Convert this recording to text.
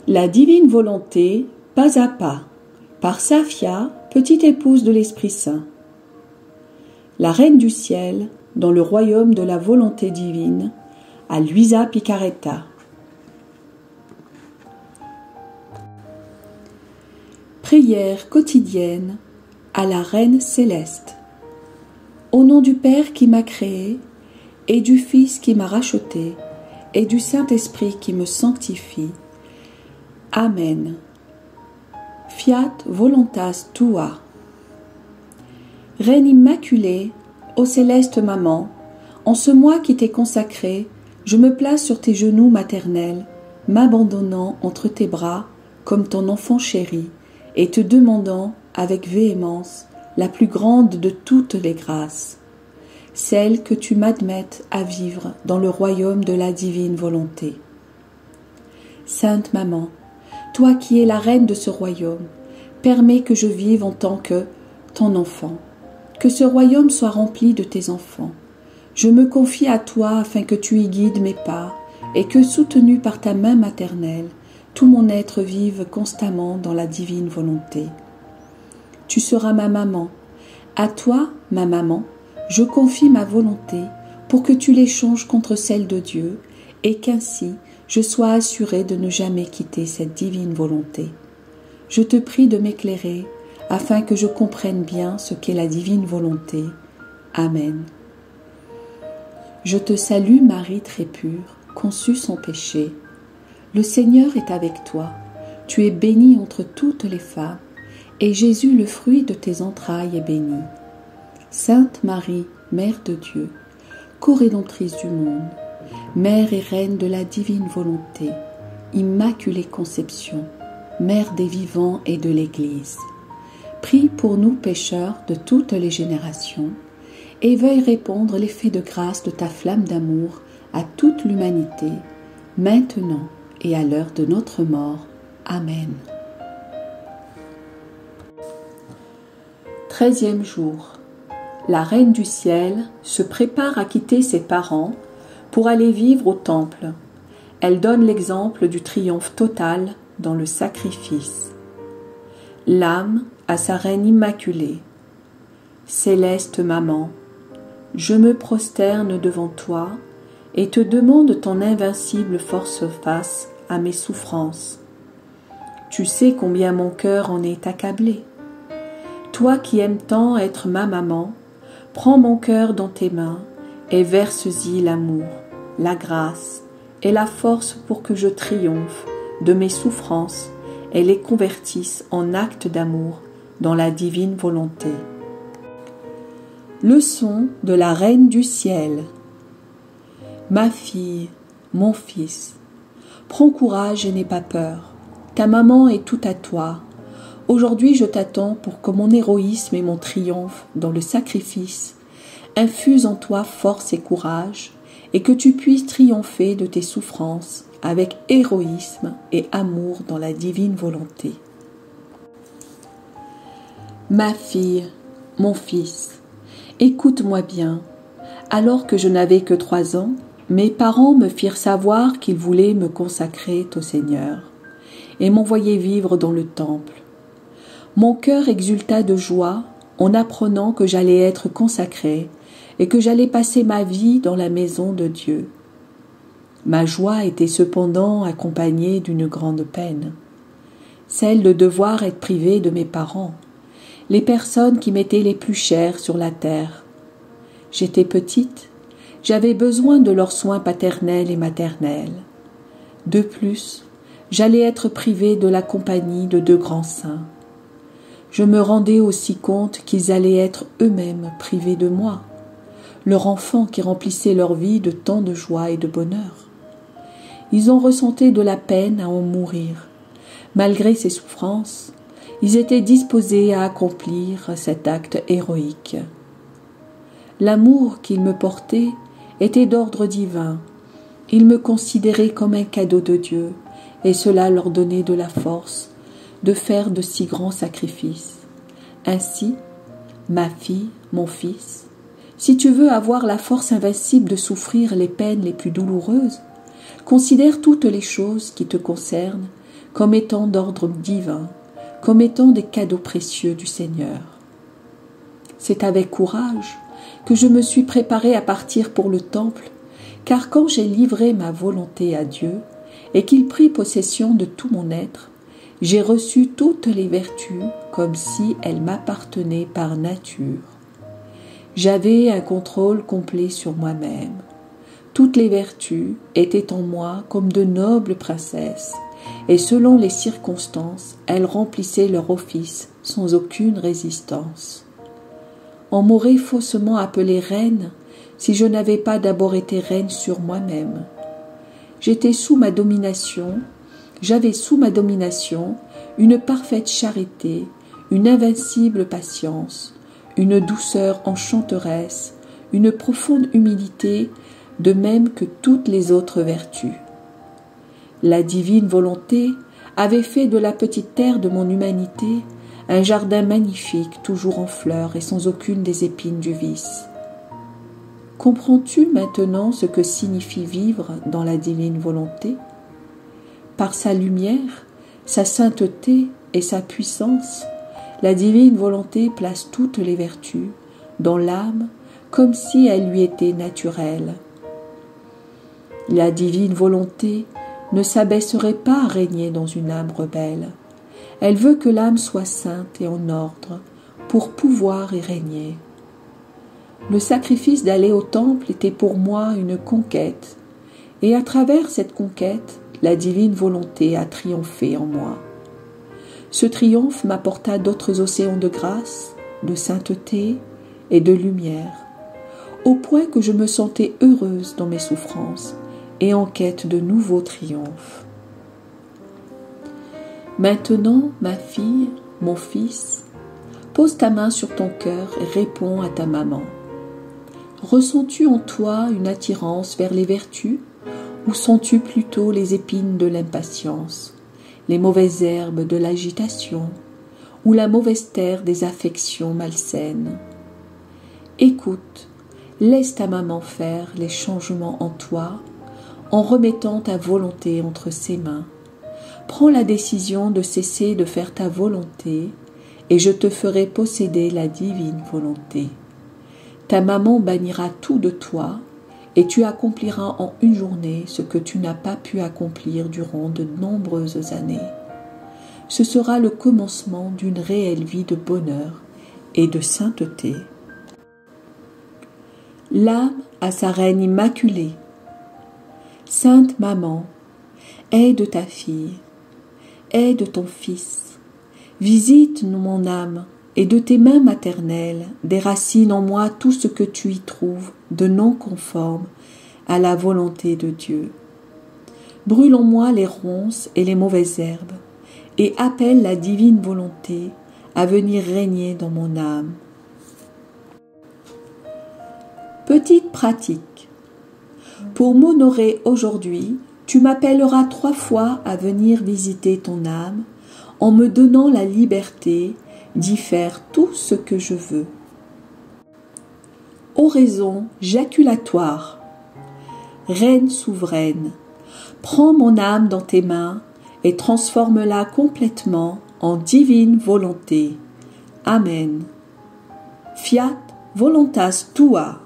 La divine volonté, pas à pas, par Safia, petite épouse de l'Esprit Saint. La Reine du Ciel, dans le royaume de la volonté divine, à Luisa Picaretta. Prière quotidienne à la Reine céleste. Au nom du Père qui m'a créé, et du Fils qui m'a racheté, et du Saint-Esprit qui me sanctifie. Amen. Fiat voluntas tua. Reine immaculée, ô céleste maman, en ce mois qui t'est consacré, je me place sur tes genoux maternels, m'abandonnant entre tes bras comme ton enfant chéri, et te demandant avec véhémence la plus grande de toutes les grâces, celle que tu m'admettes à vivre dans le royaume de la divine volonté. Sainte Maman, toi qui es la reine de ce royaume, permets que je vive en tant que ton enfant, que ce royaume soit rempli de tes enfants. Je me confie à toi afin que tu y guides mes pas et que, soutenu par ta main maternelle, tout mon être vive constamment dans la divine volonté. Tu seras ma maman. À toi, ma maman, je confie ma volonté pour que tu l'échanges contre celle de Dieu et qu'ainsi je sois assurée de ne jamais quitter cette divine volonté. Je te prie de m'éclairer afin que je comprenne bien ce qu'est la divine volonté. Amen. Je te salue Marie très pure, conçue sans péché. Le Seigneur est avec toi. Tu es bénie entre toutes les femmes, et Jésus, le fruit de tes entrailles, est béni. Sainte Marie, Mère de Dieu, co-rédemptrice du monde, Mère et Reine de la divine volonté, Immaculée Conception, Mère des vivants et de l'Église, prie pour nous pécheurs de toutes les générations, et veuille répandre l'effet de grâce de ta flamme d'amour à toute l'humanité, maintenant et à l'heure de notre mort. Amen. 13e jour. La Reine du Ciel se prépare à quitter ses parents pour aller vivre au Temple. Elle donne l'exemple du triomphe total dans le sacrifice. L'âme à sa Reine immaculée. Céleste Maman, je me prosterne devant toi et te demande ton invincible force face à mes souffrances. Tu sais combien mon cœur en est accablé. Toi qui aimes tant être ma maman, prends mon cœur dans tes mains et verse-y l'amour, la grâce et la force pour que je triomphe de mes souffrances et les convertisse en actes d'amour dans la divine volonté. Leçon de la Reine du Ciel. Ma fille, mon fils, prends courage et n'aie pas peur. Ta maman est tout à toi. Aujourd'hui, je t'attends pour que mon héroïsme et mon triomphe dans le sacrifice infusent en toi force et courage, et que tu puisses triompher de tes souffrances avec héroïsme et amour dans la divine volonté. Ma fille, mon fils, écoute-moi bien. Alors que je n'avais que 3 ans, mes parents me firent savoir qu'ils voulaient me consacrer au Seigneur et m'envoyer vivre dans le temple. Mon cœur exulta de joie en apprenant que j'allais être consacrée et que j'allais passer ma vie dans la maison de Dieu. Ma joie était cependant accompagnée d'une grande peine, celle de devoir être privée de mes parents, les personnes qui m'étaient les plus chères sur la terre. J'étais petite, j'avais besoin de leurs soins paternels et maternels. De plus, j'allais être privée de la compagnie de 2 grands saints. Je me rendais aussi compte qu'ils allaient être eux-mêmes privés de moi, leur enfant qui remplissait leur vie de tant de joie et de bonheur. Ils ont ressenti de la peine à en mourir. Malgré ces souffrances, ils étaient disposés à accomplir cet acte héroïque. L'amour qu'ils me portaient était d'ordre divin. Ils me considéraient comme un cadeau de Dieu, et cela leur donnait de la force de faire de si grands sacrifices. Ainsi, ma fille, mon fils, si tu veux avoir la force invincible de souffrir les peines les plus douloureuses, considère toutes les choses qui te concernent comme étant d'ordre divin, comme étant des cadeaux précieux du Seigneur. C'est avec courage que je me suis préparée à partir pour le temple, car quand j'ai livré ma volonté à Dieu et qu'il prit possession de tout mon être, j'ai reçu toutes les vertus comme si elles m'appartenaient par nature. J'avais un contrôle complet sur moi-même. Toutes les vertus étaient en moi comme de nobles princesses, et selon les circonstances, elles remplissaient leur office sans aucune résistance. On m'aurait faussement appelée reine si je n'avais pas d'abord été reine sur moi-même. J'avais sous ma domination une parfaite charité, une invincible patience, une douceur enchanteresse, une profonde humilité, de même que toutes les autres vertus. La divine volonté avait fait de la petite terre de mon humanité un jardin magnifique, toujours en fleurs et sans aucune des épines du vice. Comprends-tu maintenant ce que signifie vivre dans la divine volonté? Par sa lumière, sa sainteté et sa puissance, la divine volonté place toutes les vertus dans l'âme comme si elles lui étaient naturelles. La divine volonté ne s'abaisserait pas à régner dans une âme rebelle. Elle veut que l'âme soit sainte et en ordre pour pouvoir y régner. Le sacrifice d'aller au temple était pour moi une conquête, et à travers cette conquête, la divine volonté a triomphé en moi. Ce triomphe m'apporta d'autres océans de grâce, de sainteté et de lumière, au point que je me sentais heureuse dans mes souffrances et en quête de nouveaux triomphes. Maintenant, ma fille, mon fils, pose ta main sur ton cœur et réponds à ta maman. Ressens-tu en toi une attirance vers les vertus, ou sens-tu plutôt les épines de l'impatience, les mauvaises herbes de l'agitation, ou la mauvaise terre des affections malsaines? Écoute, laisse ta maman faire les changements en toi, en remettant ta volonté entre ses mains. Prends la décision de cesser de faire ta volonté, et je te ferai posséder la divine volonté. Ta maman bannira tout de toi, et tu accompliras en une journée ce que tu n'as pas pu accomplir durant de nombreuses années. Ce sera le commencement d'une réelle vie de bonheur et de sainteté. L'âme à sa reine immaculée. Sainte Maman, aide ta fille, aide ton fils, visite mon âme, et de tes mains maternelles déracine en moi tout ce que tu y trouves de non conforme à la volonté de Dieu. Brûle en moi les ronces et les mauvaises herbes, et appelle la divine volonté à venir régner dans mon âme. Petite pratique. Pour m'honorer aujourd'hui, tu m'appelleras 3 fois à venir visiter ton âme en me donnant la liberté d'y faire tout ce que je veux. Oraison jaculatoire. Reine souveraine, prends mon âme dans tes mains et transforme-la complètement en divine volonté. Amen. Fiat voluntas tua.